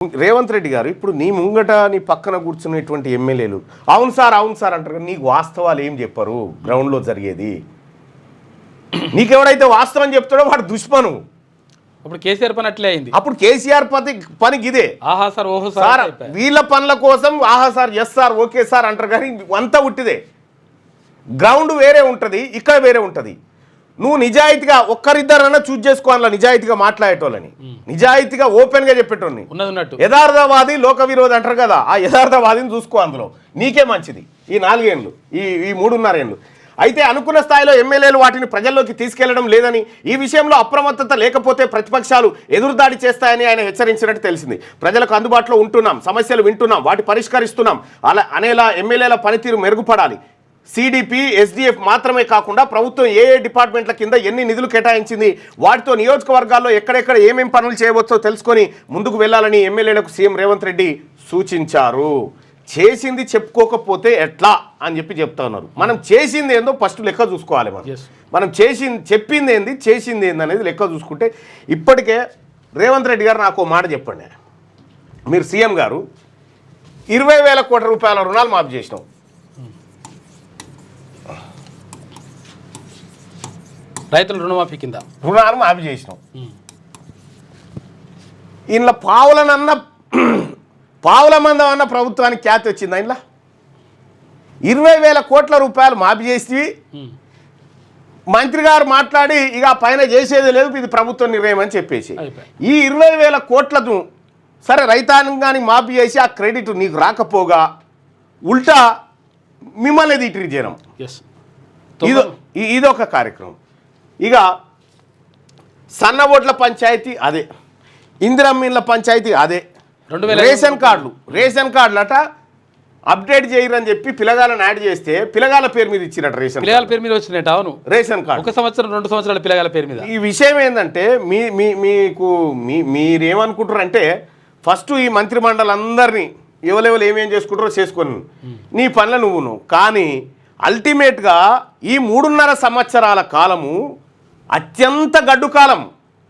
రేవంత్ రెడ్డి గారు ఇప్పుడు నీ ముంగట నీ పక్కన కూర్చున్నటువంటి ఎమ్మెల్యేలు అవును సార్ అంటారు. నీకు వాస్తవాలు ఏం చెప్పరు గ్రౌండ్లో జరిగేది. నీకెవడైతే వాస్తవం చెప్తాడో వాడు దుష్మను. అప్పుడు కేసీఆర్ పని అట్లే అయింది. అప్పుడు కేసీఆర్ పని ఇదే. ఆహా సార్ ఓహో సార్ వీళ్ళ పనుల కోసం ఆహా sir yes sir okay sir అంటారు. కానీ అంతా ఉట్టిదే. గ్రౌండ్ వేరే ఉంటుంది, ఇక్కడ వేరే ఉంటుంది. నువ్వు నిజాయితీగా ఒక్కరిద్దరన్నా చూజ్ చేసుకోవాలా, నిజాయితీగా మాట్లాడేటోళ్ళని, నిజాయితీగా ఓపెన్గా చెప్పేటోని. యథార్థవాది లోక విరోధి అంటారు కదా, ఆ యథార్థవాదిని చూసుకో. అందులో నీకే మంచిది ఈ 4 ఏళ్ళు, ఈ 3.5 ఏళ్ళు. అయితే అనుకున్న స్థాయిలో ఎమ్మెల్యేలు వాటిని ప్రజల్లోకి తీసుకెళ్లడం లేదని, ఈ విషయంలో అప్రమత్తత లేకపోతే ప్రతిపక్షాలు ఎదురుదాడి చేస్తాయని ఆయన హెచ్చరించినట్టు తెలిసింది. ప్రజలకు అందుబాటులో ఉంటున్నాం, సమస్యలు వింటున్నాం, వాటి పరిష్కరిస్తున్నాం అలా అనేలా ఎమ్మెల్యేల పనితీరు మెరుగుపడాలి. సిడిపి ఎస్డిఎఫ్ మాత్రమే కాకుండా ప్రభుత్వం ఏ డిపార్ట్మెంట్ల కింద ఎన్ని నిధులు కేటాయించింది, వాటితో నియోజకవర్గాల్లో ఎక్కడెక్కడ ఏమేం పనులు చేయవచ్చో తెలుసుకొని ముందుకు వెళ్లాలని ఎమ్మెల్యేలకు సీఎం రేవంత్ రెడ్డి సూచించారు. చేసింది చెప్పుకోకపోతే ఎట్లా అని చెప్తా ఉన్నారు. మనం చేసింది ఏందో ఫస్ట్ లెక్క చూసుకోవాలి. మనం చెప్పింది ఏంది, చేసింది ఏంది అనేది లెక్క చూసుకుంటే, ఇప్పటికే రేవంత్ రెడ్డి గారు నాకు మాట చెప్పండి. మీరు సీఎం గారు 20,000 కోట్ల రూపాయల రుణాలు మాఫీ చేసినాం. రైతుల రుణమాఫీ కింద రుణాలు మాఫీ చేసినాం. ఇంట్లో పావుల మందం అన్న ప్రభుత్వానికి ఖ్యాతి వచ్చింది. ఇంట్లో 20,000 కోట్ల రూపాయలు మాఫీ చేసి మంత్రి గారు మాట్లాడి ఇక పైన చేసేది లేదు, ఇది ప్రభుత్వం నిర్ణయం అని చెప్పేసి ఈ 20,000 కోట్లను సరే రైతాంగానికి మాఫీ చేసి ఆ క్రెడిట్ నీకు రాకపోగా ఉల్టా మిమ్మల్ని తీటిరి చేయడం, ఇదొక కార్యక్రమం. ఇక సన్న ఓట్ల పంచాయతీ అదే, ఇందిరమ్మిన్ల పంచాయతీ అదే, రేషన్ కార్డులు అట అప్డేట్ చేయరని చెప్పి పిల్లగాలను యాడ్ చేస్తే పిల్లగాల పేరు మీద ఇచ్చినట్టు పిల్లగాల పేరు మీద వచ్చినట్టు. అవును, రేషన్ కార్డు 1 సంవత్సరం 2 సంవత్సరాల పిల్లగాల పేరు మీద. ఈ విషయం ఏంటంటే మీరేమనుకుంటారు అంటే ఫస్ట్ ఈ మంత్రి మండలందరినీ ఎవరెవరు ఏమేం చేసుకుంటారో చేసుకొని నీ పనుల నువ్వును. కానీ అల్టిమేట్గా ఈ 3.5 సంవత్సరాల కాలము అత్యంత గడ్డు కాలం.